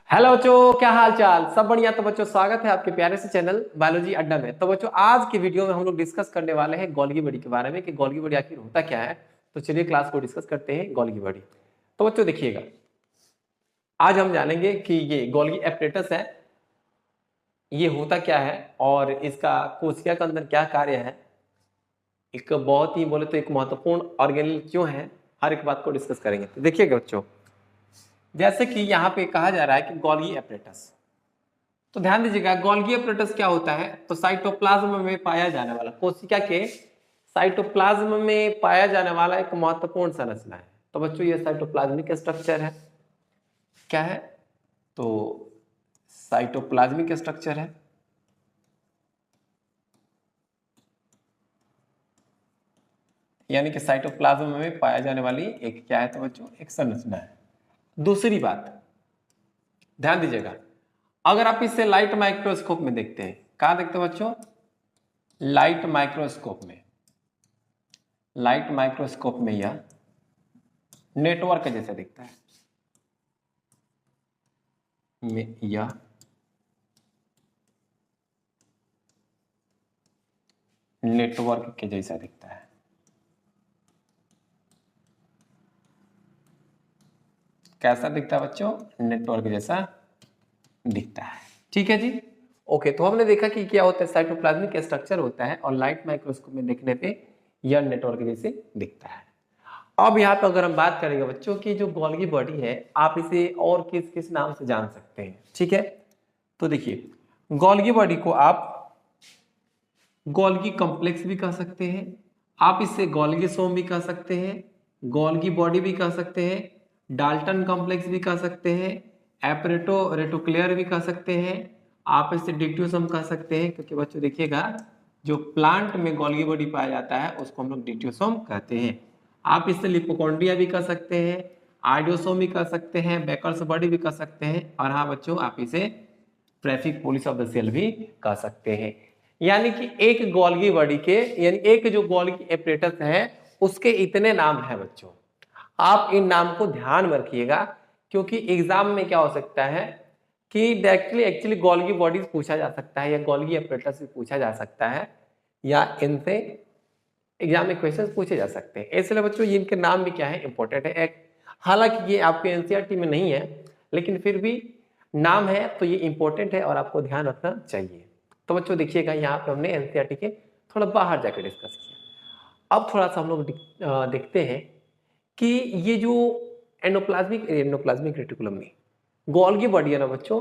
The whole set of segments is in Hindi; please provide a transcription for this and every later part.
हेलो बच्चों, क्या हाल चाल? सब बढ़िया। तो बच्चों स्वागत है आपके प्यारे से चैनल बायोलॉजी अड्डा में। तो बच्चों आज की वीडियो में हम लोग डिस्कस करने वाले हैं गोल्गी बॉडी के बारे में कि गोल्गी बॉडी आखिर होता क्या है। तो चलिए क्लास को डिस्कस करते हैं गोल्गी बॉडी। तो बच्चों देखिएगा, आज हम जानेंगे कि ये गोल्गी एपरेटस है, ये होता क्या है और इसका कोशिका के अंदर क्या कार्य है। एक बहुत ही बोले तो एक महत्वपूर्ण ऑर्गेनेल क्यों है, हर एक बात को डिस्कस करेंगे। तो देखिएगा बच्चों, जैसे कि यहाँ पे कहा जा रहा है कि गोल्गी एपरेटस, तो ध्यान दीजिएगा गोल्गी एपरेटस क्या होता है। तो साइटोप्लाज्म में पाया जाने वाला, कोशिका के साइटोप्लाज्म में पाया जाने वाला एक महत्वपूर्ण संरचना है। तो बच्चों ये साइटोप्लाज्मिक स्ट्रक्चर है। क्या है? तो साइटोप्लाज्मिक स्ट्रक्चर है। यानी कि साइटोप्लाज्म में पाया जाने वाली एक क्या है तो बच्चों एक संरचना है। दूसरी बात ध्यान दीजिएगा, अगर आप इसे लाइट माइक्रोस्कोप में देखते हैं, कहां देखते हैं बच्चों? लाइट माइक्रोस्कोप में। लाइट माइक्रोस्कोप में यह नेटवर्क जैसा दिखता है, यह नेटवर्क के जैसा दिखता है। कैसा दिखता है बच्चों? नेटवर्क जैसा दिखता है। ठीक है जी, ओके। तो हमने देखा कि क्या होता है, साइटोप्लाज्मिक स्ट्रक्चर होता है और लाइट माइक्रोस्कोप में देखने पे यह नेटवर्क जैसे दिखता है। अब यहाँ पे अगर हम बात करेंगे बच्चों की जो गोल्गी बॉडी है, आप इसे और किस किस नाम से जान सकते हैं। ठीक है, तो देखिए गोल्गी बॉडी को आप गोल्गी कॉम्प्लेक्स भी कह सकते हैं, आप इसे गोल्गी सोम भी कह सकते हैं, गोल्गी बॉडी भी कह सकते हैं, डाल्टन कॉम्प्लेक्स भी कह सकते हैं, एपरेटो रेटोक्लेयर भी कह सकते हैं, आप इसे डिट्यूसम कह सकते हैं। क्योंकि बच्चों देखिएगा जो प्लांट में गोल्गी बॉडी पाया जाता है उसको हम लोग डिट्यूसोम कहते हैं। आप इसे लिपोकॉन्ड्रिया भी कह सकते हैं, आइडियोसोम भी कह सकते हैं, बेकर्स बॉडी भी कह सकते हैं, और हाँ बच्चों आप इसे traffic police of the cell भी कह सकते हैं। यानी कि एक गोल्गी बॉडी के, यानी एक जो गोल्गी एपरेटस है उसके इतने नाम है बच्चों। आप इन नाम को ध्यान में रखिएगा, क्योंकि एग्जाम में क्या हो सकता है कि डायरेक्टली एक्चुअली गोल्गी बॉडीज पूछा जा सकता है या गोल्गी एपरेटस भी पूछा जा सकता है, या इनसे एग्जाम में क्वेश्चंस पूछे जा सकते हैं। इसलिए बच्चों इनके नाम भी क्या है, इंपॉर्टेंट है। एक हालांकि ये आपके एनसीईआरटी में नहीं है, लेकिन फिर भी नाम है तो ये इंपॉर्टेंट है और आपको ध्यान रखना चाहिए। तो बच्चों देखिएगा यहाँ पे हमने एनसीईआरटी के थोड़ा बाहर जाकर डिस्कस किया। अब थोड़ा सा हम लोग देखते हैं कि ये जो एंडोप्लाज्मिक रेटिकुलम में गोल्गी बॉडी है ना बच्चों,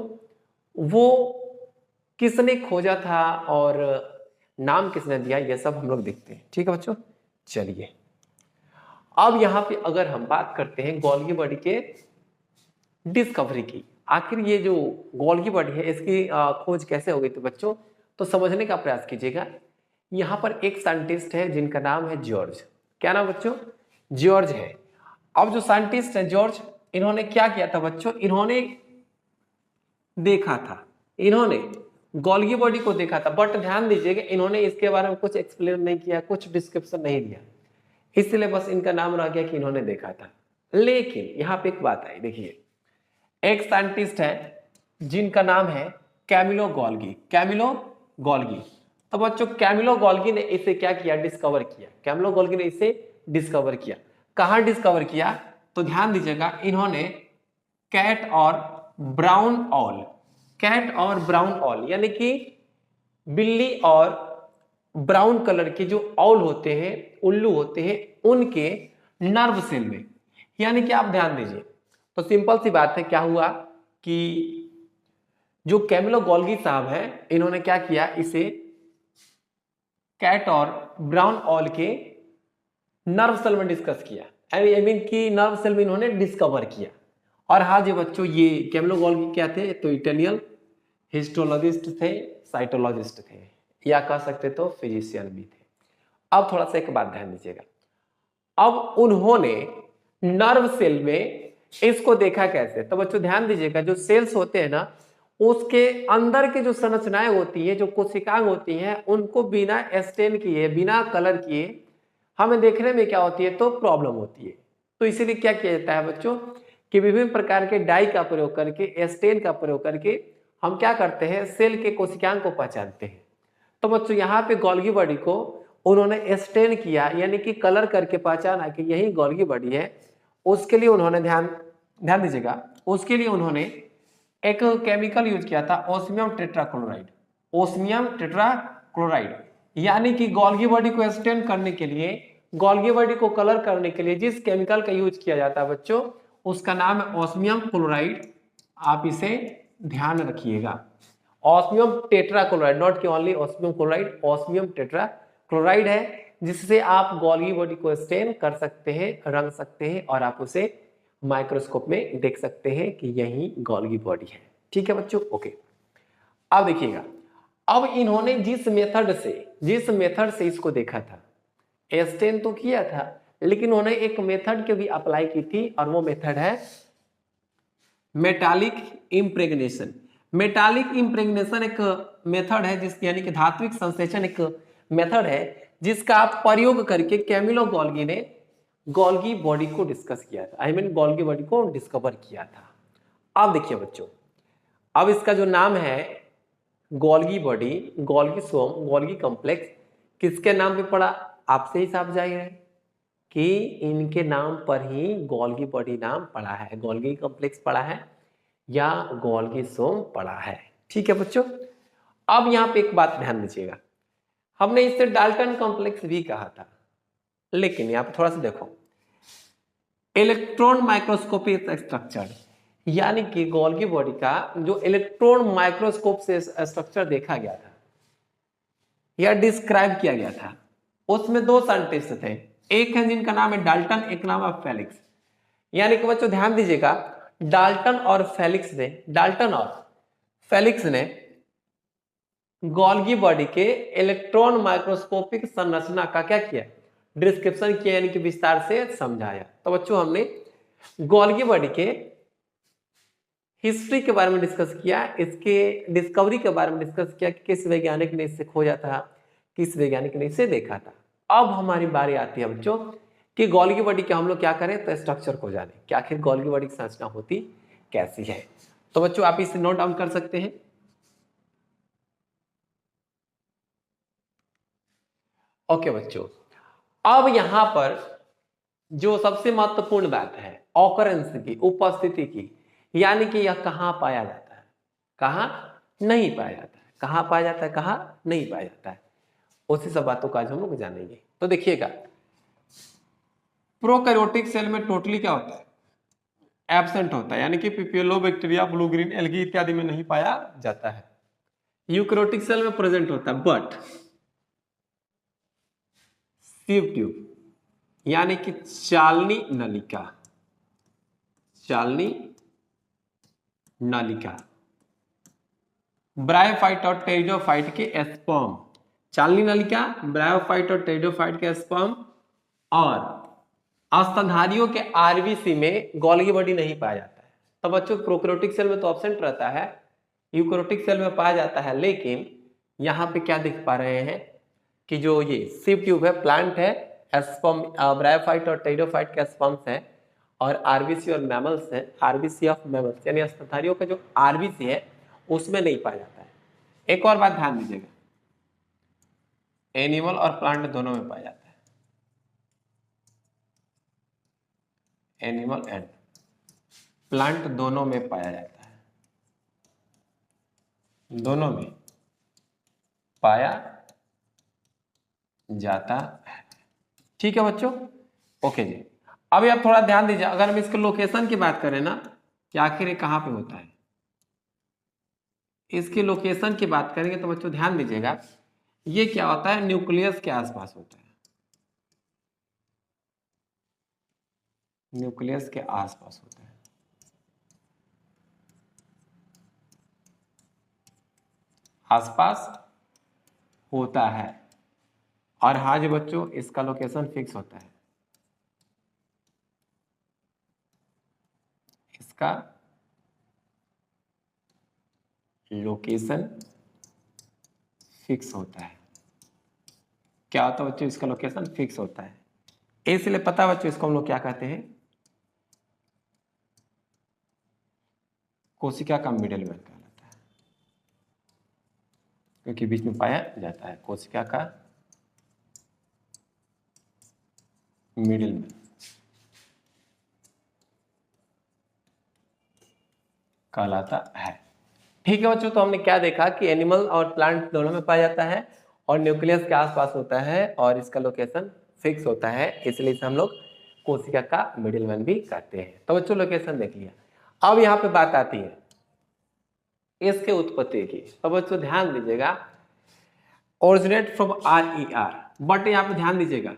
वो किसने खोजा था और नाम किसने दिया, ये सब हम लोग देखते हैं। ठीक है बच्चों, चलिए अब यहाँ पे अगर हम बात करते हैं गोल्गी बॉडी के डिस्कवरी की, आखिर ये जो गोल्गी बॉडी है इसकी खोज कैसे हो गई, तो बच्चों तो समझने का प्रयास कीजिएगा। यहाँ पर एक साइंटिस्ट है जिनका नाम है जॉर्ज। क्या नाम बच्चों? जॉर्ज है। अब जो साइंटिस्ट है जॉर्ज, इन्होंने क्या किया था बच्चों? इन्होंने देखा था, इन्होंने गोल्गी बॉडी को देखा था, बट ध्यान दीजिएगा इन्होंने इसके बारे में कुछ एक्सप्लेन नहीं किया, कुछ डिस्क्रिप्शन नहीं दिया, इसलिए बस इनका नाम रह गया कि इन्होंने देखा था। लेकिन यहाँ पे एक बात आई, देखिए एक साइंटिस्ट है जिनका नाम है कैमिलो गोल्गी। Camillo Golgi. तो बच्चों कैमिलो गोल्गी ने इसे क्या किया? डिस्कवर किया। कैमिलो गोल्गी ने इसे डिस्कवर किया। कहां डिस्कवर किया? तो ध्यान दीजिएगा, इन्होंने कैट और ब्राउन ऑल, कैट और ब्राउन ऑल यानी कि बिल्ली और ब्राउन कलर के जो ऑल होते हैं, उल्लू होते हैं, उनके नर्व सेल में, यानी कि आप ध्यान दीजिए। तो सिंपल सी बात है, क्या हुआ कि जो कैमिलो गोल्गी साहब है इन्होंने क्या किया, इसे कैट और ब्राउन ऑल के नर्व सेल में डिस्कस किया, आई मीन कि नर्व सेल में इन्होंने डिस्कवर किया। और हाँ जी बच्चों, ये कैमिलो गोल्गी क्या थे? तो इटालियन हिस्टोलॉजिस्ट थे, साइटोलॉजिस्ट थे, या कह सकते तो फिजिशियन भी थे। अब थोड़ा सा एक बात ध्यान दीजिएगा, अब उन्होंने नर्व सेल में इसको देखा कैसे? तो बच्चों ध्यान दीजिएगा, जो सेल्स होते हैं ना उसके अंदर के जो संरचनाएं होती है, जो कोशिकाएं होती हैं, उनको बिना स्टेन किए, बिना कलर किए हमें देखने में क्या होती है? तो प्रॉब्लम होती है। तो इसीलिए क्या किया जाता है बच्चों कि विभिन्न प्रकार के डाई का प्रयोग करके, स्टेन का प्रयोग करके हम क्या करते हैं, सेल के कोशिकांग को पहचानते हैं। तो बच्चों यहाँ पे गोल्गी बॉडी को उन्होंने स्टेन किया, यानी कि कलर करके पहचाना कि यही गोल्गी बॉडी है। उसके लिए उन्होंने ध्यान दीजिएगा, उसके लिए उन्होंने एक केमिकल यूज किया था, ओस्मियम टेट्राक्लोराइड। ओस्मियम टेट्राक्लोराइड यानी कि गोल्गी बॉडी को स्टेन करने के लिए, गोल्गी बॉडी को कलर करने के लिए जिस केमिकल का यूज किया जाता है बच्चों, उसका नाम है ओस्मियम क्लोराइड। आप इसे ध्यान रखिएगा, ओस्मियम टेट्राक्लोराइड, नॉट कि only osmium chloride, osmium tetrachloride है, जिससे आप गोल्गी बॉडी को स्टेन कर सकते हैं, रंग सकते हैं और आप उसे माइक्रोस्कोप में देख सकते हैं कि यही गोल्गी बॉडी है। ठीक है बच्चों, ओके। अब देखिएगा, अब इन्होंने जिस मेथड से इसको देखा था, स्टेन तो किया था, लेकिन उन्होंने एक मेथड की भी अप्लाई की थी और वो मेथड है मेटालिक इम्प्रेग्नेशन। मेटालिक इम्प्रेग्नेशन एक मेथड है जिस, यानी कि धात्विक संश्लेषण एक मेथड है जिसका आप प्रयोग करके कैमिलो गोल्गी ने गोल्गी बॉडी को डिस्कस किया था, गोल्गी बॉडी को डिस्कवर किया था। अब देखिए बच्चों, अब इसका जो नाम है गोल्गी बॉडी, गोल्गी सोम, गोल्गी कॉम्प्लेक्स, किसके नाम पे पड़ा, आपसे ही साफ जाहिर है कि इनके नाम पर ही गोल्गी बॉडी नाम पड़ा है, गोल्गी कॉम्प्लेक्स पड़ा है या गोल्गी सोम पड़ा है। ठीक है बच्चों, अब यहां पे एक बात ध्यान दीजिएगा, हमने इसे डाल्टन कॉम्प्लेक्स भी कहा था, लेकिन यहां पर थोड़ा सा देखो, इलेक्ट्रॉन माइक्रोस्कोपिक स्ट्रक्चर, यानी कि गोल्गी बॉडी का जो इलेक्ट्रॉन माइक्रोस्कोप से स्ट्रक्चर देखा गया था या डिस्क्राइब किया गया था, उसमें दो साइंटिस्ट थे, एक है जिनका नाम है डाल्टन, एक नाम है फेलिक्स। यानी कि बच्चों ध्यान दीजिएगा, डाल्टन और फेलिक्स ने गोल्गी बॉडी के इलेक्ट्रॉन माइक्रोस्कोपिक संरचना का क्या किया, डिस्क्रिप्शन किया, यानी कि विस्तार से समझाया। तो बच्चों हमने गोल्गी बॉडी के हिस्ट्री के बारे में डिस्कस किया, इसके डिस्कवरी के बारे में डिस्कस किया कि किस वैज्ञानिक ने इसे खोजा था, किस वैज्ञानिक ने इसे देखा था। अब हमारी बारी आती है बच्चों कि गोल्गी बॉडी के हम लोग क्या करें, तो स्ट्रक्चर को जाने कि आखिर गोल्गी बॉडी की संरचना होती कैसी है। तो बच्चों आप इसे नोट डाउन कर सकते हैं। ओके बच्चों, अब यहां पर जो सबसे महत्वपूर्ण बात है ऑकरेंस की, उपस्थिति की, यानी कि यह कहां पाया जाता है, कहां नहीं पाया जाता है, कहां पाया जाता है, कहां नहीं पाया जाता है, उसी सब बातों का आज हम लोग जानेंगे। तो देखिएगा, प्रोकैरियोटिक सेल में टोटली क्या होता है, एब्सेंट होता है, यानी कि पिपिलो, बैक्टीरिया, ब्लू ग्रीन एल्गी इत्यादि में नहीं पाया जाता है। यूकैरियोटिक सेल में प्रेजेंट होता है, बट सीव ट्यूब यानी कि चालनी नलिका, ब्रायोफाइट और टेरिडोफाइट के स्पर्म, चालनी नलिका, ब्रायोफाइट और टेरिडोफाइट के स्पर्म, और स्तनधारियों के आरबीसी में गोल्गी बॉडी नहीं पाया जाता है। तो बच्चों प्रोकैरियोटिक सेल में तो एब्सेंट रहता है, यूकैरियोटिक सेल में पाया जाता है, लेकिन यहां पे क्या देख पा रहे हैं कि जो ये सीव ट्यूब है, प्लांट है, स्पर्म, ब्रायोफाइट और टेरिडोफाइट के स्पर्म्स है, और आरबीसी और मैमल्स है, आरबीसी ऑफ मैमल्स यानी स्तनधारियों का जो आरबीसी है उसमें नहीं पाया जाता है। एक और बात ध्यान दीजिएगा, एनिमल और प्लांट दोनों में पाया जाता है, एनिमल एंड प्लांट दोनों में पाया जाता है, दोनों में पाया जाता है। ठीक है बच्चों, ओके जी। अभी आप थोड़ा ध्यान दीजिए, अगर हम इसके लोकेशन की बात करें ना कि आखिर ये कहां पे होता है, इसकी लोकेशन की बात करेंगे तो बच्चों ध्यान दीजिएगा, ये क्या होता है, न्यूक्लियस के आसपास होता है, न्यूक्लियस के आसपास होता है। आसपास होता है, और हाँ जी बच्चों, इसका लोकेशन फिक्स होता है, इसका लोकेशन फिक्स होता है। क्या होता है बच्चों, इसका लोकेशन फिक्स होता है, इसलिए पता बच्चों इसको हम लोग क्या कहते हैं, कोशिका का मिडिल मैन कहलाता है, क्योंकि बीच में पाया जाता है। कोशिका का मिडिल मैन कहलाता है। ठीक है बच्चों, तो हमने क्या देखा कि एनिमल और प्लांट दोनों में पाया जाता है और न्यूक्लियस के आसपास होता है और इसका लोकेशन फिक्स होता है, इसलिए इसे हम लोग कोशिका का मिडिल मैन भी कहते हैं। तो बच्चों लोकेशन देख लिया। अब यहाँ पे बात आती है इसके उत्पत्ति की। तो बच्चों ध्यान दीजिएगा, ओरिजिनेट फ्रॉम RER, बट यहाँ पे ध्यान दीजिएगा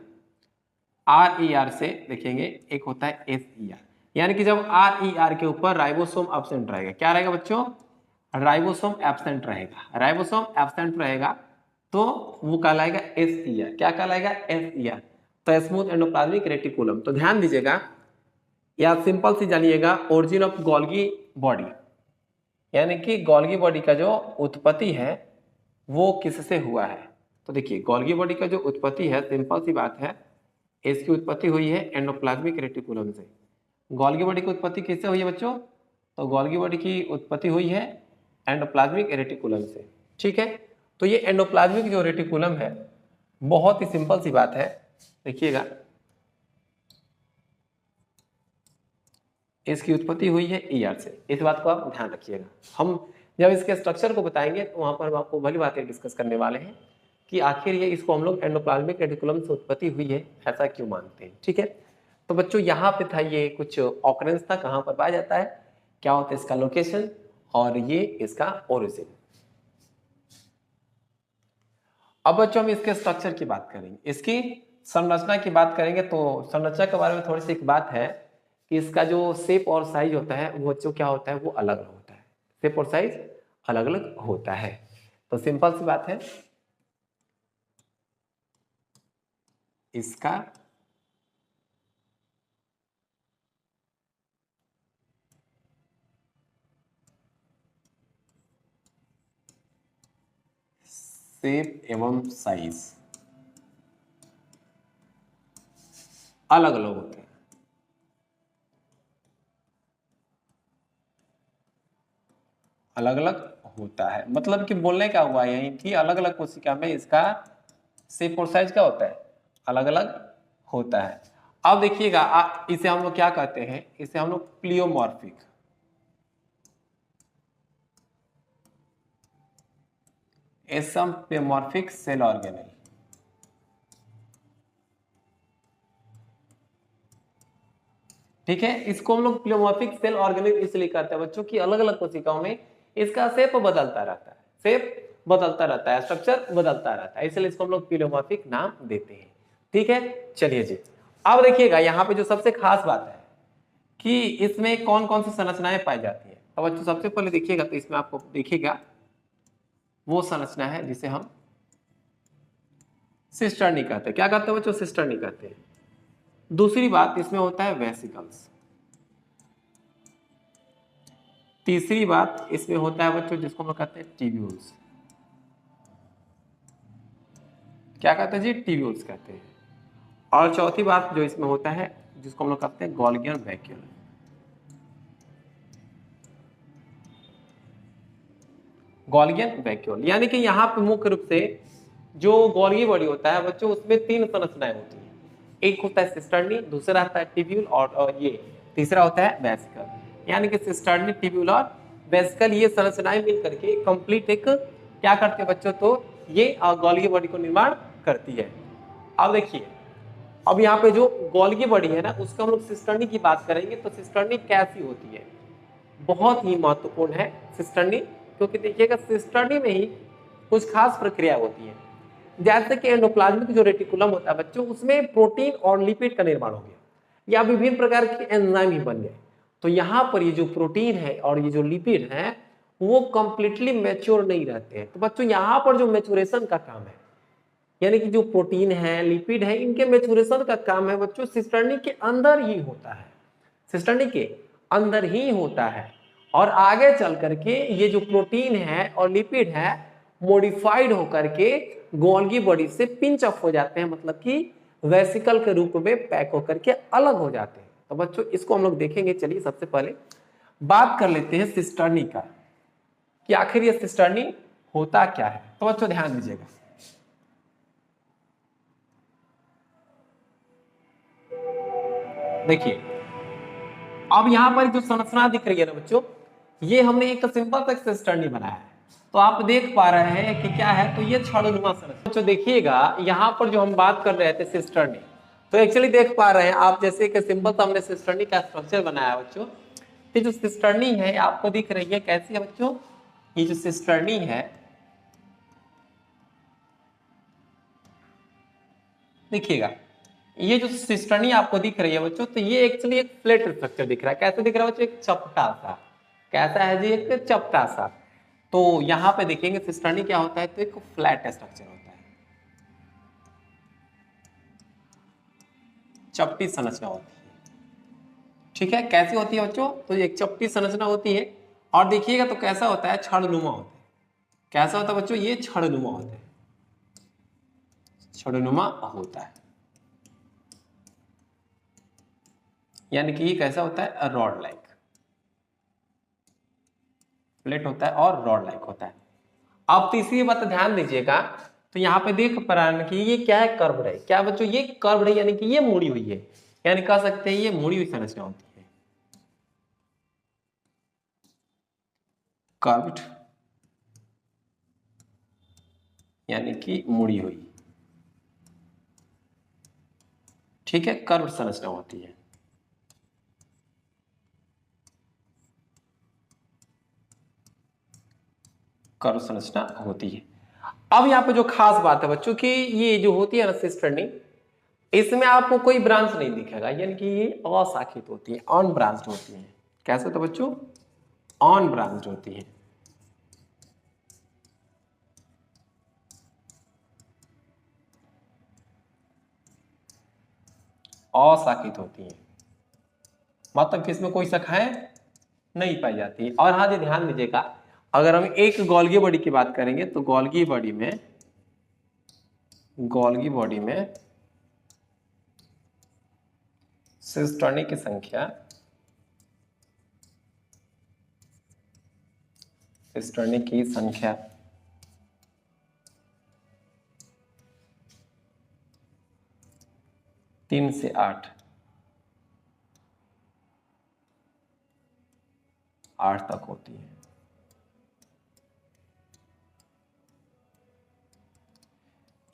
RER से देखेंगे एक होता है SER, यानी कि जब RER के ऊपर राइबोसोम एब्सेंट रहेगा, क्या रहेगा बच्चों, राइबोसोम एब्सेंट रहेगा, राइबोसोम एब्सेंट रहेगा तो वो कहलाएगा SER। क्या कहलाएगा, SER, तो स्मूथ एंडोप्लाज्मिक रेटिकुलम। तो ध्यान दीजिएगा, या सिंपल सी जानिएगा, ओरिजिन ऑफ गोल्गी बॉडी, यानी कि गोल्गी बॉडी का जो उत्पत्ति है वो किससे हुआ है। तो देखिए गोल्गी बॉडी का जो उत्पत्ति है, सिंपल सी बात है, इसकी उत्पत्ति हुई है एंडोप्लाज्मिक रेटिकुलम से। गोल्गी बॉडी की उत्पत्ति किससे हुई है बच्चों, तो गोल्गी बॉडी की उत्पत्ति हुई है एंडोप्लाज्मिक रेटिकुलम से। ठीक है, तो ये एंडोप्लाज्मिक जो रेटिकुलम है, बहुत ही सिंपल सी बात है, देखिएगा इसकी उत्पत्ति हुई है ER से, इस बात को आप ध्यान रखिएगा। हम जब इसके स्ट्रक्चर को बताएंगे तो वहां पर हम आपको भली बातें डिस्कस करने वाले हैं कि आखिर ये इसको हम लोग एंडोप्लाज्मिक रेटिकुलम से उत्पत्ति हुई है ऐसा क्यों मानते हैं। ठीक है, तो बच्चों यहाँ पे था ये कुछ ऑकरेंस था, कहाँ पर पाया जाता है, क्या होता है इसका लोकेशन और ये इसका ओरिजिन। अब बच्चों हम इसके स्ट्रक्चर की बात करेंगे, इसकी संरचना की बात करेंगे। तो संरचना के बारे में थोड़ी सी एक बात है कि इसका जो शेप और साइज होता है वो बच्चों क्या होता है, वो अलग अलग होता है, शेप और साइज अलग अलग होता है। तो सिंपल सी बात है, इसका शेप एवं साइज अलग अलग होते हैं। अलग अलग होता है मतलब कि बोलने का हुआ यही कि अलग अलग कोशिका में इसका शेप और साइज क्या होता है, अलग अलग होता है। अब देखिएगा इसे हम लोग क्या कहते हैं, इसे हम लोग प्लियोमॉर्फिक, एसम्प्लियोमॉर्फिक सेल ऑर्गेनेल। ठीक है, इसको हम लोग प्लियोमॉर्फिक सेल ऑर्गेनेल इसलिए कहते हैं बच्चों की अलग अलग कोशिकाओं में इसका शेप बदलता रहता है, शेप बदलता रहता है, स्ट्रक्चर बदलता रहता है, इसलिए इसको हम लोग प्लियोमॉर्फिक नाम देते हैं। ठीक है, चलिए जी, अब देखिएगा यहाँ पे जो सबसे खास बात है कि इसमें कौन कौन सी संरचनाएं पाई जाती है। तो बच्चों सबसे पहले देखिएगा तो इसमें आपको देखिएगा वो संरचना है जिसे हम सिस्टर्नी कहते हैं। क्या कहते हैं बच्चों, सिस्टर्नी कहते हैं। दूसरी बात इसमें होता है वेसिकल्स। तीसरी बात इसमें होता है बच्चों जिसको हम लोग कहते हैं ट्यूब्यूल्स। क्या कहते हैं जी, ट्यूब्यूल्स कहते हैं। और चौथी बात जो इसमें होता है जिसको हम लोग कहते हैं गोल्गी और वैक्यूल। गोल्गियन वैक्यूल, यानी कि यहाँ पे मुख्य रूप से जो गोल्गी बॉडी होता है बच्चों उसमें तीन संरचनाएं होती है। एक होता है सिस्टर्नी, दूसरा आता है ट्यूब्यूल और ये तीसरा होता है वेसिकल। यानी कि सिस्टर्नी, ट्यूब्यूल और वेसिकल ये संरचनाएं मिल करके कंप्लीट एक क्या करते हैं बच्चों, तो ये गोल्गी बॉडी को निर्माण करती है। अब देखिए, अब यहाँ पे जो गोल्गी बॉडी है ना उसका हम लोग सिस्टर्नी की बात करेंगे। तो सिस्टर्नी कैसी होती है, बहुत ही महत्वपूर्ण है सिस्टर्नी, क्योंकि देखिएगा सिस्टर्नी में ही कुछ खास प्रक्रिया होती है। जैसे कि एंडोप्लाज्मिक जो रेटिकुलम होता है बच्चों उसमें प्रोटीन और लिपिड का निर्माण हो गया या विभिन्न प्रकार के एंजाइम ही बन गए। तो यहाँ पर ये जो प्रोटीन है और ये जो लिपिड है वो कंप्लीटली मैच्योर नहीं रहते हैं। तो बच्चों यहाँ पर जो मैच्योरेशन का काम है, यानी कि जो प्रोटीन है, लिपिड है, इनके मैच्योरेशन का काम है बच्चों सिस्टर्नी के अंदर ही होता है, सिस्टर्नी के अंदर ही होता है। और आगे चल करके ये जो प्रोटीन है और लिपिड है मॉडिफाइड होकर के गोल्गी बॉडी से पिंच ऑफ हो जाते हैं, मतलब कि वेसिकल के रूप में पैक होकर के अलग हो जाते हैं। तो बच्चों इसको हम लोग देखेंगे। चलिए सबसे पहले बात कर लेते हैं सिस्टर्नी का कि आखिर ये सिस्टर्नी होता क्या है। तो बच्चों ध्यान दीजिएगा, देखिए अब यहां पर जो संरचना दिख रही है ना बच्चों, ये हमने एक सिंपल सा सिस्टर्नी बनाया है। तो आप देख पा रहे हैं कि क्या है, तो ये छड़नुमा संरचना। बच्चों देखिएगा यहां पर जो हम बात कर रहे थे सिस्टर्नी, तो एक्चुअली देख पा रहे हैं आप जैसे कि सिंपल सा हमने सिस्टर्नी का स्ट्रक्चर बनाया है बच्चों। ये जो सिस्टर्नी है आपको दिख रही है कैसी है बच्चों, ये जो सिस्टर्नी है देखिएगा, ये जो सिस्टर्नी आपको दिख रही है बच्चों, तो ये एक्चुअली एक फ्लैट स्ट्रक्चर दिख रहा है। कैसे दिख रहा है बच्चों, एक चपटा सा। कैसा है जी, एक चपटा सा। तो यहां पे देखेंगे सिस्टर्नी क्या होता है, तो एक फ्लैट स्ट्रक्चर होता है, चपटी संरचना होती है। ठीक है, कैसी होती है बच्चों, तो एक चपटी संरचना होती है। और देखिएगा तो कैसा होता है, छड़नुमा होता है। कैसा होता है बच्चों, ये छड़नुमा होता है, छड़नुमा होता है, यानी कि ये कैसा होता है, रॉड लाइक फ्लैट होता है और रॉड लाइक होता है। अब तीसरी बात ध्यान दीजिएगा, तो यहाँ पे देख पा रहे हैं कि ये क्या है, कर्व्ड है। क्या बच्चों, ये कर्व्ड है, यानी कि ये मुड़ी हुई है, यानी कह सकते हैं ये मुड़ी हुई संरचना होती है, कर्व्ड यानी कि मुड़ी हुई। ठीक है, कर्व्ड संरचना होती है। कर्व संरचना होती है। अब यहाँ पे जो खास बात है बच्चों की, ये जो होती है ना सिस्टर्नी, इसमें आपको कोई ब्रांच नहीं दिखेगा, यानी कि ये अशाखित होती है, ऑन ब्रांच होती है। कैसे तो बच्चों, ऑन ब्रांच होती है, अशाखित होती है, मतलब कि इसमें कोई शाखाएं नहीं पाई जाती। और हाँ जी ध्यान दीजिएगा, अगर हम एक गोल्गी बॉडी की बात करेंगे तो गोल्गी बॉडी में सिस्टर्नी की संख्या 3 से 8 तक होती है।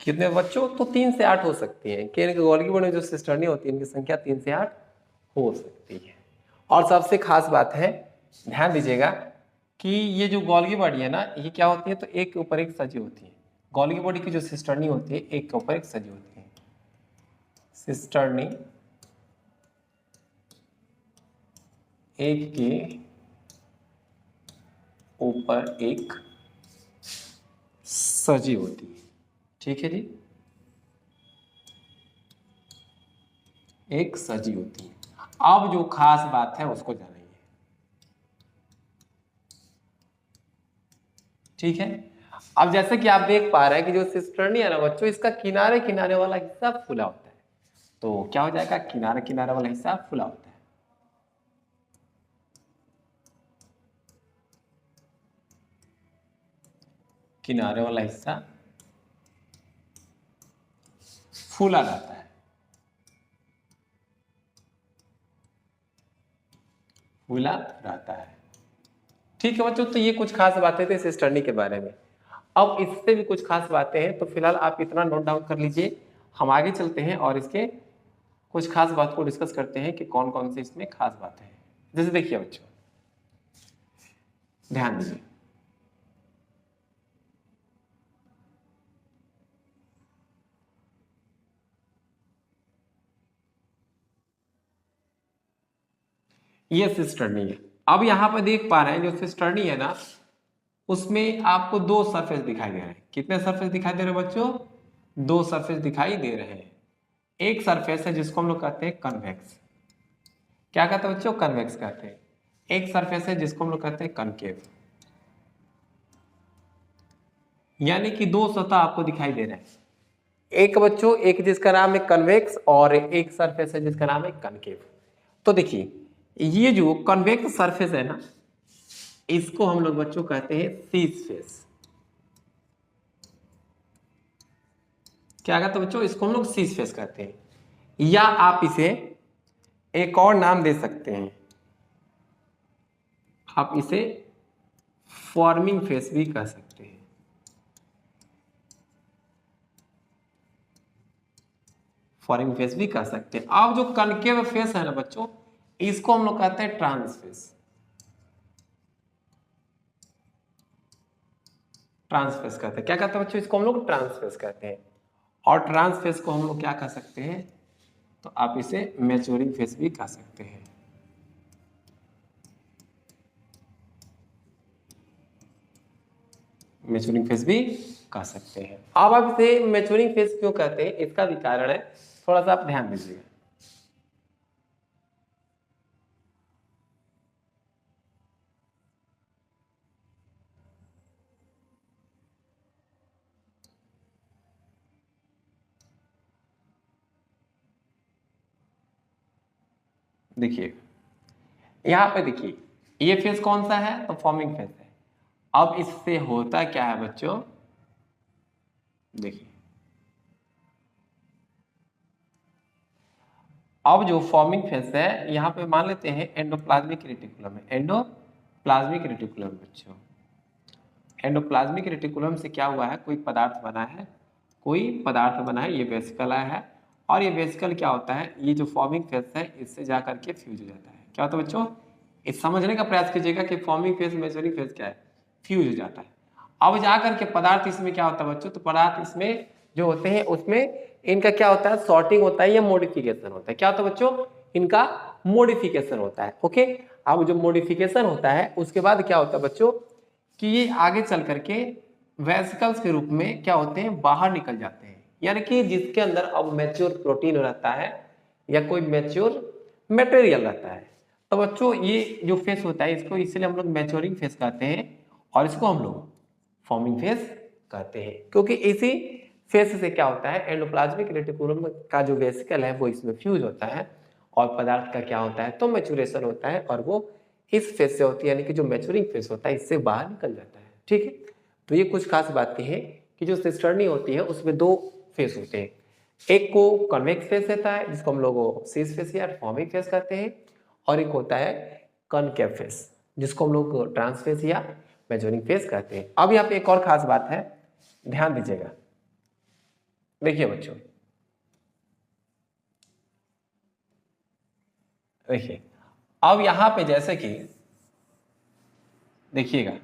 कितने बच्चों, तो 3 से 8 हो सकती है। गोल्गी बॉडी में जो सिस्टर्नी होती है इनकी संख्या 3 से 8 हो सकती है। और सबसे खास बात है, ध्यान दीजिएगा कि ये जो गोल्गी बॉडी है ना, ये क्या होती है, तो एक के ऊपर एक सजी होती है। गोल्गी बॉडी की जो सिस्टर्नी होती है एक के ऊपर एक सजी होती है, सिस्टर्नी एक के ऊपर एक सजी होती है। ठीक है जी, एक सजी होती है। अब जो खास बात है उसको जानेंगे। ठीक है, अब जैसे कि आप देख पा रहे हैं कि जो सिस्टर्नी है ना बच्चों, इसका किनारे किनारे वाला हिस्सा फुला होता है। तो क्या हो जाएगा, किनारे किनारे वाला हिस्सा फुला होता है। किनारे वाला हिस्सा फूला रहता है, फूला रहता है। ठीक है बच्चों, तो ये कुछ खास बातें थे सिस्टर्नी के बारे में। अब इससे भी कुछ खास बातें हैं, तो फिलहाल आप इतना नोट डाउन कर लीजिए। हम आगे चलते हैं और इसके कुछ खास बात को डिस्कस करते हैं कि कौन कौन सी इसमें खास बातें हैं। जैसे देखिए बच्चों, ध्यान दीजिए, ये सिस्टर्नी है। अब यहां पर देख पा रहे हैं जो सिस्टर्नी है ना, उसमें आपको 2 सरफेस दिखाई दे रहे हैं। कितने सरफेस दिखाई दे रहे हैं बच्चों, 2 सरफेस दिखाई दे रहे हैं। एक सरफेस है जिसको हम लोग कहते हैं कन्वेक्स। क्या कहते हैं बच्चों, कन्वेक्स कहते हैं। एक सरफेस है जिसको हम लोग कहते हैं कनकेव, यानी कि 2 सतह आपको दिखाई दे रहे हैं। एक एक जिसका नाम है कन्वेक्स और एक सरफेस है जिसका नाम है कनकेव। तो देखिए ये जो कन्वेक्स सरफेस है ना, इसको हम लोग बच्चों कहते हैं सीस फेस। क्या कहते हैं बच्चों? इसको हम लोग सीस फेस कहते हैं, या आप इसे एक और नाम दे सकते हैं, आप इसे फॉर्मिंग फेस भी कह सकते हैं। फॉर्मिंग फेस भी कह सकते हैं। अब जो कनकेव फेस है ना बच्चों, इसको हम लोग कहते हैं ट्रांस फेस। ट्रांस फेस कहते हैं। क्या कहते हैं बच्चों? इसको हम लोग ट्रांस फेस कहते हैं। और ट्रांस फेस को हम लोग क्या कह सकते हैं? तो आप इसे मैच्योरिंग फेस भी कह सकते हैं। मैच्योरिंग फेस भी कह सकते हैं। अब आप इसे मैच्योरिंग फेस क्यों कहते हैं, इसका भी कारण है, थोड़ा सा आप ध्यान दीजिएगा। देखिए यहां पे, देखिए ये फेस कौन सा है? तो फॉर्मिंग फेस है। अब इससे होता क्या है बच्चों? देखिए अब जो फॉर्मिंग फेस है, यहाँ पे मान लेते हैं एंडोप्लाज्मिक रेटिकुलम है। एंडोप्लाज्मिक रेटिकुलम बच्चों, एंडोप्लाज्मिक रेटिकुलम से क्या हुआ है? कोई पदार्थ बना है, कोई पदार्थ बना है, ये वेसिकल आया है, और ये वेसिकल क्या होता है? ये जो फॉर्मिंग फेस है, इससे जा करके फ्यूज हो जाता है। क्या होता है बच्चों? इस समझने का प्रयास कीजिएगा कि फॉर्मिंग फेस मेजरिंग फेस क्या है, फ्यूज हो जाता है। अब जा करके पदार्थ इसमें क्या होता है बच्चों? तो पदार्थ इसमें जो होते हैं, उसमें इनका क्या होता है? सॉर्टिंग होता है या मॉडिफिकेशन होता है। क्या होता है बच्चों? इनका मॉडिफिकेशन होता है। ओके, अब जो मॉडिफिकेशन होता है उसके बाद क्या होता है बच्चों? कि ये आगे चल करके वेसिकल्स के रूप में क्या होते हैं? बाहर निकल जाते हैं। यानी कि जिसके अंदर अब मैच्योर प्रोटीन रहता है या कोई मैच्योर मटेरियल रहता है। तो बच्चों ये जो फेस होता है, इसको इसलिए हम लोग मैच्योरिंग फेस कहते हैं, और इसको हम लोग फॉर्मिंग फेस कहते हैं, क्योंकि इसी फेस से क्या होता है? एंडोप्लाज्मिक रेटिकुलम का जो वेसिकल है वो इसमें फ्यूज होता है, और पदार्थ का क्या होता है? तो मैच्योरेशन होता है, और वो इस फेस से होती है, यानी कि जो मैच्योरिंग फेस होता है इससे बाहर निकल जाता है। ठीक है, तो ये कुछ खास बातें हैं कि जो सिस्टर्नी होती है उसमें दो फेस होते हैं। एक को कन्वेक्स फेस रहता है, जिसको हम लोग सीस फेस या फॉर्मिंग फेस कहते हैं, और एक होता है कनकेव फेस, जिसको हम लोग ट्रांस फेस या मैच्योरिंग फेस कहते हैं। अब यहाँ पे एक और खास बात है, ध्यान दीजिएगा। देखिए बच्चों, देखिए अब यहां पे जैसे कि देखिएगा,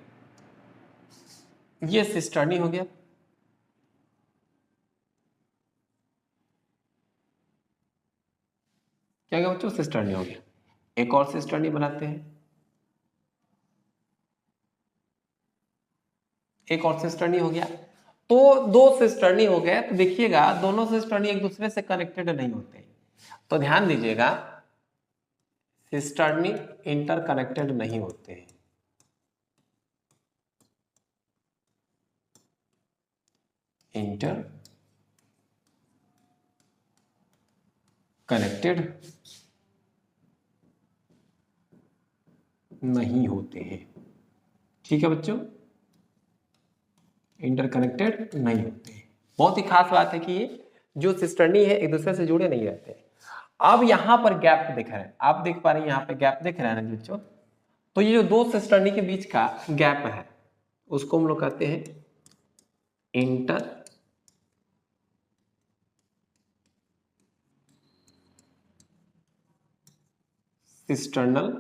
ये सिस्टर्नी हो गया, क्या क्या बच्चों? सिस्टर्नी हो गया। एक और सिस्टर्नी बनाते हैं, एक और सिस्टर्नी हो गया। तो दो सिस्टर्नी हो गए। तो देखिएगा दोनों सिस्टर्नी एक दूसरे से कनेक्टेड नहीं होते, तो ध्यान दीजिएगा, सिस्टर्नी इंटरकनेक्टेड नहीं होते हैं। इंटर कनेक्टेड नहीं होते हैं। ठीक है बच्चों, इंटरकनेक्टेड नहीं होते हैं। बहुत ही खास बात है कि ये जो सिस्टर्नी है एक दूसरे से जुड़े नहीं रहते। अब यहां पर गैप दिख रहा है, आप देख पा रहे हैं यहाँ पे गैप दिख रहा है ना बच्चों? तो ये जो दो सिस्टर्नी के बीच का गैप है, उसको हम लोग कहते हैं इंटर सिस्टर्नल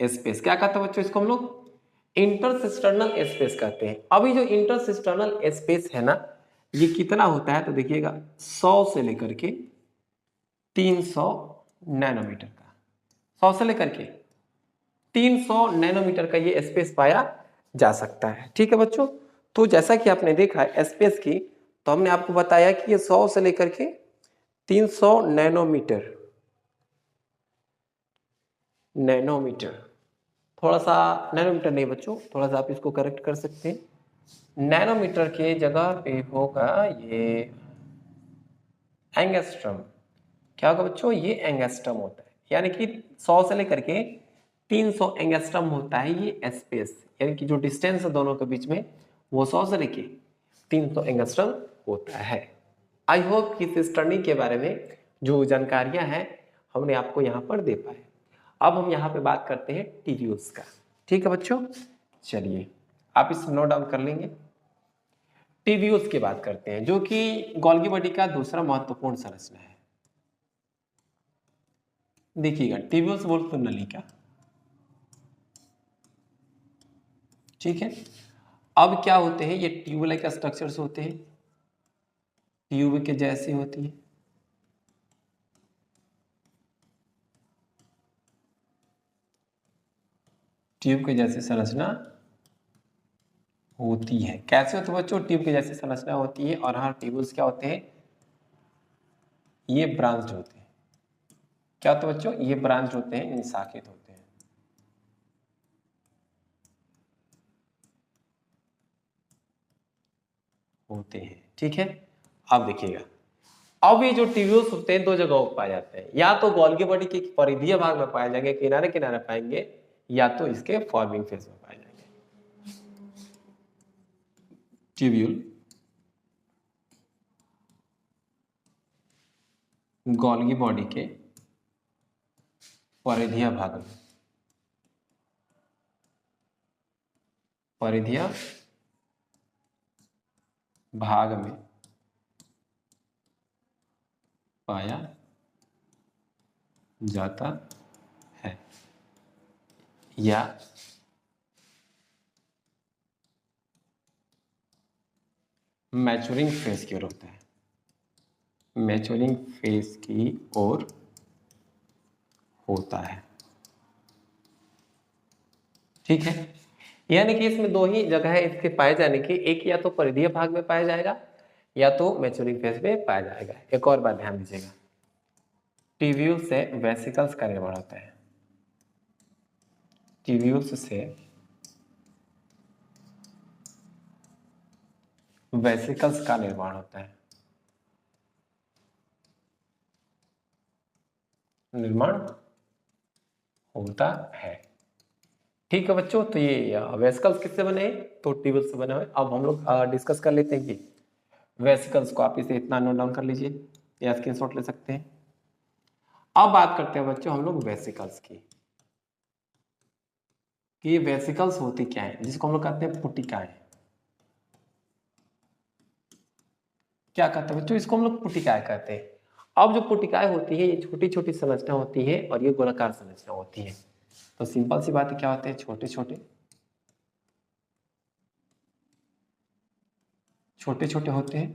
स्पेस। क्या कहते हैं बच्चों? इसको हम लोग इंटरसिस्टर्नल स्पेस कहते हैं। अभी जो इंटरसिस्टर्नल स्पेस है ना, ये कितना होता है? तो देखिएगा 100 से लेकर के 300 नैनोमीटर का, 100 से लेकर के 300 नैनोमीटर का ये स्पेस पाया जा सकता है। ठीक है बच्चों, तो जैसा कि आपने देखा स्पेस की, तो हमने आपको बताया कि ये 100 से लेकर के 300 नैनोमीटर, नैनोमीटर, थोड़ा सा नैनोमीटर नहीं बच्चों, थोड़ा सा आप इसको करेक्ट कर सकते हैं। नैनोमीटर के जगह पे होगा ये एंगस्ट्रम। क्या होगा बच्चों, ये एंगस्ट्रम होता है, यानी कि 100 से लेकर के 300 एंगस्ट्रम होता है ये स्पेस, यानी कि जो डिस्टेंस है दोनों के बीच में वो 100 से लेके 300 एंगस्ट्रम होता है। आई होप कि इस स्टडी के बारे में जो जानकारियां हैं हमने आपको यहाँ पर दे पाए। अब हम यहाँ पे बात करते हैं टीवीओस का। ठीक है बच्चों, चलिए आप इस नोट डाउन कर लेंगे। टीवीओस की बात करते हैं, जो कि गोल्गी बॉडी का दूसरा महत्वपूर्ण संरचना है। देखिएगा, टीवीओस बोल तो नलिका, ठीक है। अब क्या होते हैं, ये ट्यूब लाइक स्ट्रक्चर्स होते हैं, ट्यूब के जैसे होती है, ट्यूब के जैसी संरचना होती है। कैसे होते हैं बच्चों, ट्यूब के जैसी संरचना होती है, और हाँ ट्यूब्स क्या होते हैं, ये ब्रांच्ड होते हैं। क्या होता है बच्चों, ये ब्रांच होते हैं, शाखित होते हैं। होते हैं, ठीक है। अब देखिएगा, अब ये जो ट्यूब्यूल्स होते हैं दो जगहों पर पाए जाते हैं, या तो गोल्गी बॉडी के परिधीय भाग में पाए जाएंगे, किनारे किनारे पाएंगे, या तो इसके फॉर्मिंग फेज में पाए जाएंगे। ट्यूब्यूल गोल्गी बॉडी के परिधीय भाग में, परिधीय भाग में पाया जाता है, या मैच्योरिंग फेज की ओर होता है, मैच्योरिंग फेज की ओर होता है। ठीक है, यानी कि इसमें दो ही जगह है इसके पाए जाने की, एक या तो परिधीय भाग में पाया जाएगा या तो मैच्योरिंग फेज में पाया जाएगा। एक और बात ध्यान दीजिएगा, ट्यूब्यूल से वेसिकल्स का निर्माण होता है, ट्यूब्यूल्स से वेसिकल्स का निर्माण होता है, निर्माण होता है। ठीक है बच्चों, तो ये वेसिकल्स किससे बने हैं, तो ट्यूब्यूल से बने हुए। अब हम लोग डिस्कस कर लेते हैं कि वेसिकल्स को, आप इसे इतना नोट डाउन कर लीजिए या स्क्रीनशॉट ले सकते हैं। अब बात करते हैं बच्चों हम लोग वेसिकल्स की, कि ये वेसिकल्स होती क्या है, जिसको हम लोग कहते हैं पुटिकाएं। क्या कहते हैं बच्चों, इसको हम लोग पुटिकाएं कहते हैं। अब जो पुटिकाएं होती है ये छोटी छोटी संरचना होती है और ये गोलाकार संरचना होती है। तो सिंपल सी बात है, क्या होते हैं, छोटे छोटे छोटे छोटे होते हैं,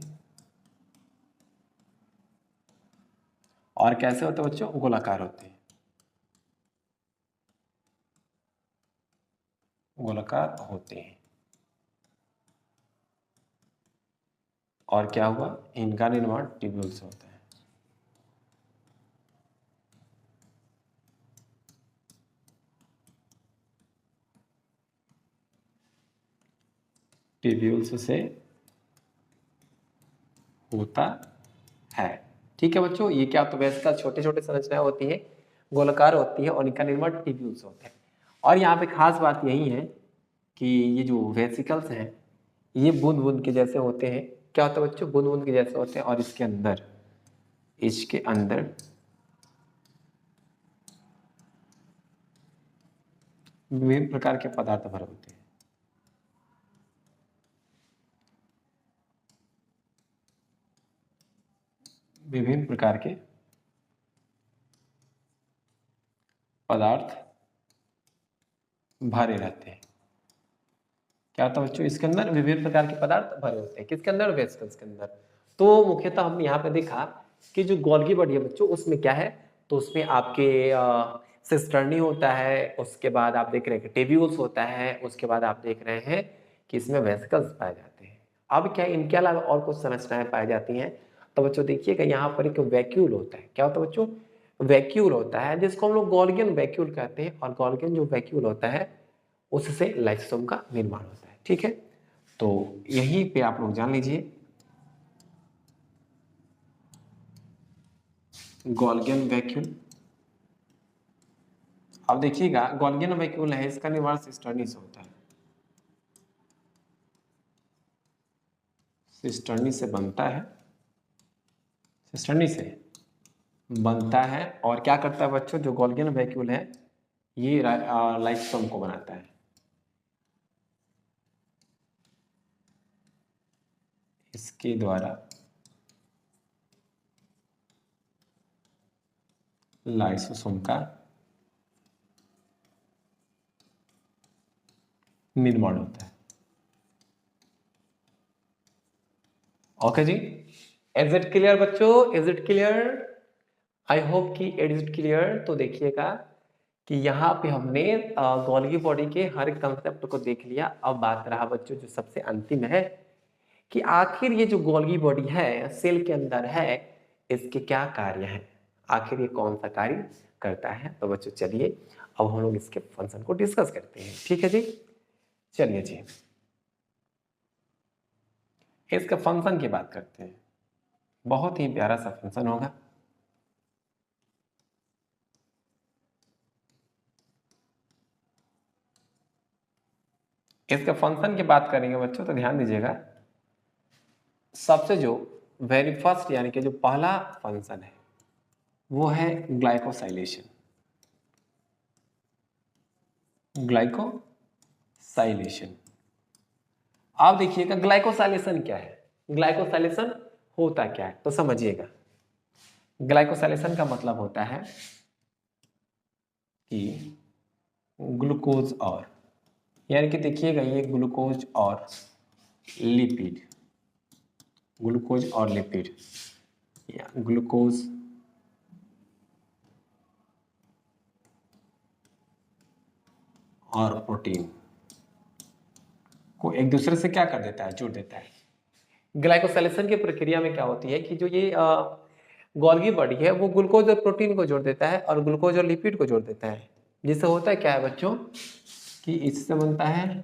और कैसे होते हैं बच्चों, गोलाकार होते हैं, गोलाकार होते हैं। और क्या हुआ, इनका निर्माण ट्यूब्यूल से होता है। ट्यूब्यूल्स से होता है। ठीक है बच्चों, ये क्या, तो वेसिकल छोटे छोटे संरचनाएं होती है, गोलाकार होती है, और इनका निर्माण ट्यूब्यूल्स होते हैं। और यहाँ पे खास बात यही है कि ये जो वेसिकल्स हैं ये बूंद बूंद के जैसे होते हैं। क्या होता है बच्चों, बूंद बूंद के जैसे होते हैं, और इसके अंदर विभिन्न प्रकार के पदार्थ भरे होते हैं। विभिन्न प्रकार के पदार्थ भरे रहते हैं। क्या होता है बच्चों, इसके अंदर विभिन्न प्रकार के पदार्थ भरे होते हैं, किसके अंदर, वेसिकल्स के अंदर। तो मुख्यतः हमने यहाँ पे देखा कि जो गोल्गी बॉडी है बच्चों, उसमें क्या है, तो उसमें आपके सिस्टर्नी होता है, उसके बाद आप देख रहे हैं कि टेब्यूल्स होता है, उसके बाद आप देख रहे हैं कि इसमें वेसिकल्स पाए जाते हैं। अब क्या इनके अलावा और कुछ संरचनाएं पाई जाती हैं, तो बच्चों देखिएगा यहाँ पर एक वैक्यूल होता है। क्या होता है बच्चों, वैक्यूल होता है, जिसको हम लोग गोल्गियन वैक्यूल कहते हैं, और गोल्गियन जो वैक्यूल होता है उससे लाइसोसोम का निर्माण होता है। ठीक है, तो यहीं पे आप लोग जान लीजिए गोल्गियन वैक्यूल। अब देखिएगा गोल्गियन वैक्यूल है, इसका निर्माण सिस्टर्नी से होता है, सिस्टर्नी से बनता है, सिस्टर्नी से बनता है। और क्या करता है बच्चों, जो गोल्गियन वैक्यूल है ये लाइसोसोम को बनाता है, इसके द्वारा लाइसोसोम का निर्माण होता है। ओके जी, इज इट क्लियर बच्चों, is it clear? I hope कि इट इज क्लियर। तो देखिएगा कि यहाँ पे हमने गोल्गी बॉडी के हर एक कंसेप्ट को देख लिया। अब बात रहा बच्चों जो सबसे अंतिम है कि आखिर ये जो गोल्गी बॉडी है सेल के अंदर है, इसके क्या कार्य हैं, आखिर ये कौन सा कार्य करता है। तो बच्चों चलिए अब हम लोग इसके फंक्शन को डिस्कस करते हैं। ठीक है जी, चलिए जी इसका फंक्शन की बात करते हैं। बहुत ही प्यारा सा फंक्शन होगा। इसके फंक्शन की बात करेंगे बच्चों तो ध्यान दीजिएगा, सबसे जो वेरी फर्स्ट यानी कि जो पहला फंक्शन है वो है ग्लाइकोसाइलेशन। ग्लाइकोसाइलेशन, आप देखिएगा ग्लाइकोसाइलेशन क्या है, ग्लाइकोसाइलेशन होता क्या है तो समझिएगा। ग्लाइकोसाइलेशन का मतलब होता है कि ग्लूकोज और, यानी कि देखिएगा ये ग्लूकोज और लिपिड, ग्लूकोज और लिपिड या ग्लूकोज और प्रोटीन को एक दूसरे से क्या कर देता है, जोड़ देता है। ग्लाइकोसाइलेशन की प्रक्रिया में क्या होती है कि जो ये गोल्गी बॉडी है वो ग्लूकोज और प्रोटीन को जोड़ देता है और ग्लूकोज और लिपिड को जोड़ देता है, जिससे होता है क्या है बच्चों कि इससे बनता है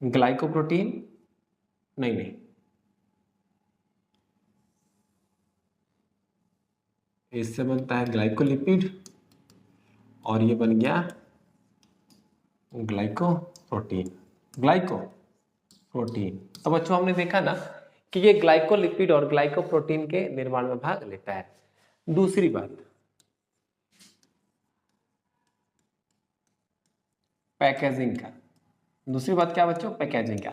ग्लाइकोप्रोटीन, नहीं इससे बनता है ग्लाइकोलिपिड और ये बन गया ग्लाइकोप्रोटीन, ग्लाइकोप्रोटीन। तो बच्चों हमने देखा ना कि ये ग्लाइकोलिपिड और ग्लाइकोप्रोटीन के निर्माण में भाग लेता है। दूसरी बात पैकेजिंग का, दूसरी बात क्या बच्चों, पैकेजिंग का,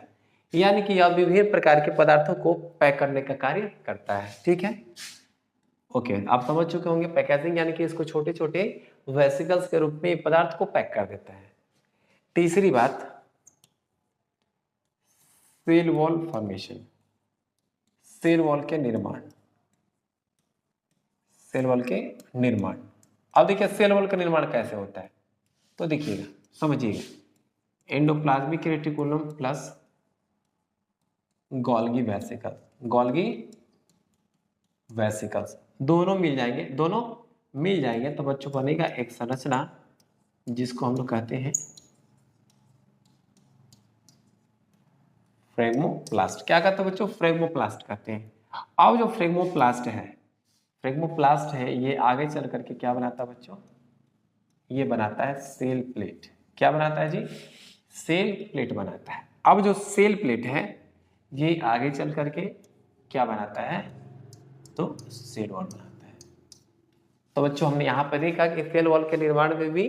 यानी कि यह विभिन्न प्रकार के पदार्थों को पैक करने का कार्य करता है। ठीक है, ओके आप समझ चुके होंगे पैकेजिंग यानी कि इसको छोटे छोटे वेसिकल्स के रूप में पदार्थ को पैक कर देता है। तीसरी बात cell wall formation, cell wall के निर्माण, सेल वॉल के निर्माण। अब देखिए सेल वॉल का निर्माण कैसे होता है तो देखिएगा समझिएगा, endoplasmic reticulum plus Golgi vesicle, Golgi vesicles दोनों मिल जाएंगे, दोनों मिल जाएंगे तो बच्चों बनेगा एक संरचना जिसको हम लोग कहते हैं फ्रेगमोप्लास्ट। क्या कहते हैं बच्चों, फ्रेगमोप्लास्ट कहते हैं। अब जो फ्रेगमोप्लास्ट है, फ्रेगमोप्लास्ट है ये आगे चल करके क्या बनाता है बच्चों, ये बनाता है सेल प्लेट। क्या बनाता है जी, सेल प्लेट बनाता है। अब जो सेल प्लेट है ये आगे चल करके क्या बनाता है, तो सेल वॉल बनाता है। तो बच्चों हमने यहाँ पर देखा कि सेल वॉल के निर्माण में भी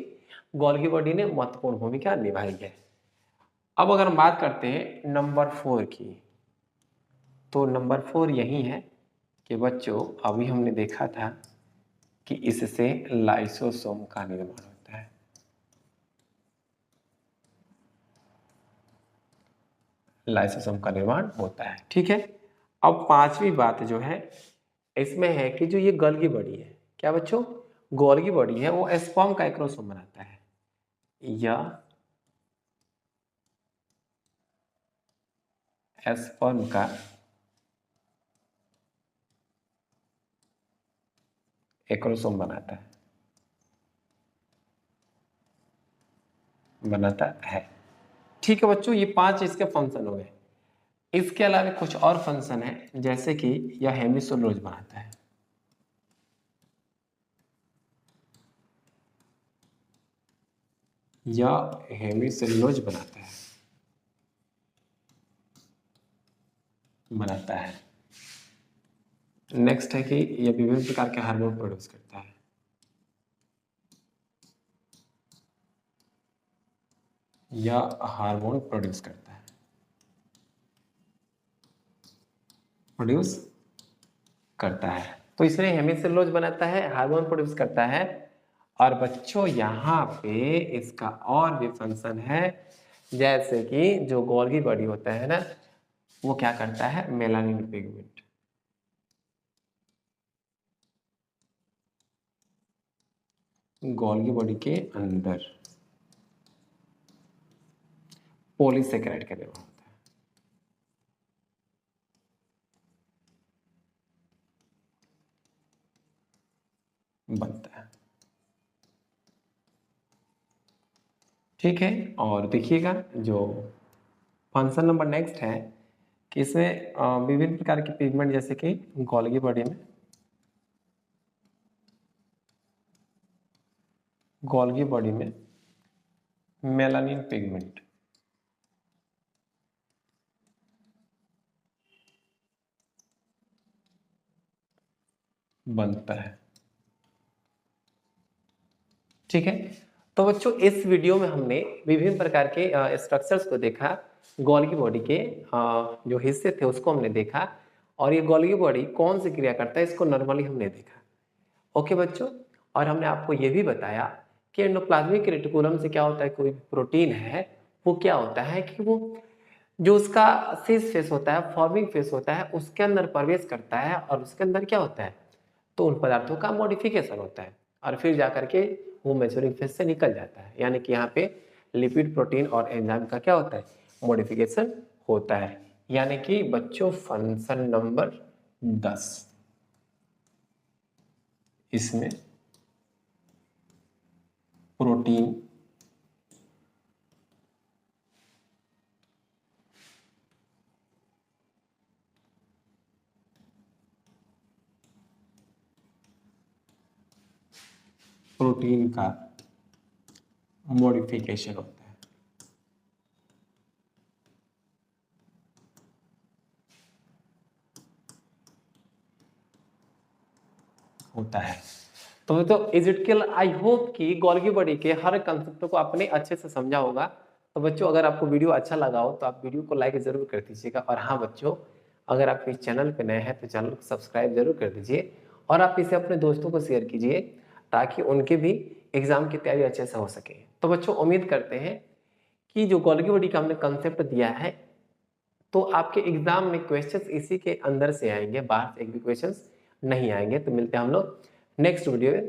गोल्गी बॉडी ने महत्वपूर्ण भूमिका निभाई है। अब अगर हम बात करते हैं नंबर 4 की, तो नंबर 4 यही है कि बच्चों अभी हमने देखा था कि इससे लाइसोसोम का निर्माण होता है। लाइसोसोम का निर्माण होता है। ठीक है, अब पांचवी बात जो है इसमें है कि जो ये गोल्गी बॉडी है, क्या बच्चों, गोल्गी बॉडी है वो स्पर्म का एक्रोसोम बनाता है या स्पर्म का एक्रोसोम बनाता है, बनाता है। ठीक है बच्चों, ये 5 इसके फंक्शन हो गए। इसके अलावा कुछ और फंक्शन है, जैसे कि यह हेमिसेलुलोज बनाता है, या हेमिसेलुलोज बनाता है। नेक्स्ट है कि यह विभिन्न प्रकार के हार्मोन प्रोड्यूस करता है, या हार्मोन प्रोड्यूस करता है। तो इसमें हेमिसेलुलोज बनाता है, हार्मोन प्रोड्यूस करता है। और बच्चों यहाँ पे इसका और भी फंक्शन है, जैसे कि जो गोल्गी बॉडी होता है ना, वो क्या करता है, मेलानिन पिगमेंट, गोल्गी बॉडी के अंदर पॉलीसेकेराइड का निर्माण होता है। बनता है, ठीक है। और देखिएगा जो फंक्शन नंबर नेक्स्ट है कि इसमें विभिन्न प्रकार के पिगमेंट, जैसे कि गोल्गी बॉडी में मेलानिन पिगमेंट बनता है, ठीक है। तो बच्चों इस वीडियो में हमने विभिन्न प्रकार के स्ट्रक्चर्स को देखा, गोल्गी बॉडी के जो हिस्से थे उसको हमने देखा, और ये गोल्गी बॉडी कौन सी क्रिया करता है इसको नॉर्मली हमने देखा। ओके बच्चों, और हमने आपको ये भी बताया कि एंडोप्लाज्मिक रेटिकुलम से क्या होता है, कोई प्रोटीन है वो क्या होता है कि वो जो उसका सीस फेस होता है, फॉर्मिंग फेस होता है, उसके अंदर प्रवेश करता है, और उसके अंदर क्या होता है, तो उन पदार्थों का मॉडिफिकेशन होता है, और फिर जाकर के वो मैच्योरिंग फेज से निकल जाता है। यानी कि यहाँ पे लिपिड, प्रोटीन और एंजाइम का क्या होता है, मॉडिफिकेशन होता है। यानी कि बच्चों फंक्शन नंबर 10 इसमें प्रोटीन का मॉडिफिकेशन होता है। तो is it clear? I hope कि गोल्गी बॉडी के हर कंसेप्ट को आपने अच्छे से समझा होगा। तो बच्चों अगर आपको वीडियो अच्छा लगा हो तो आप वीडियो को लाइक जरूर कर दीजिएगा। और हाँ बच्चों, अगर आप इस चैनल पे नए हैं तो चैनल को सब्सक्राइब जरूर कर दीजिए, और आप इसे अपने दोस्तों को शेयर कीजिए ताकि उनके भी एग्जाम की तैयारी अच्छे से हो सके। तो बच्चों उम्मीद करते हैं कि जो गोल्गी बॉडी का हमने कंसेप्ट दिया है, तो आपके एग्जाम में क्वेश्चंस इसी के अंदर से आएंगे, बाहर से एक भी क्वेश्चंस नहीं आएंगे। तो मिलते हैं हम लोग नेक्स्ट वीडियो में।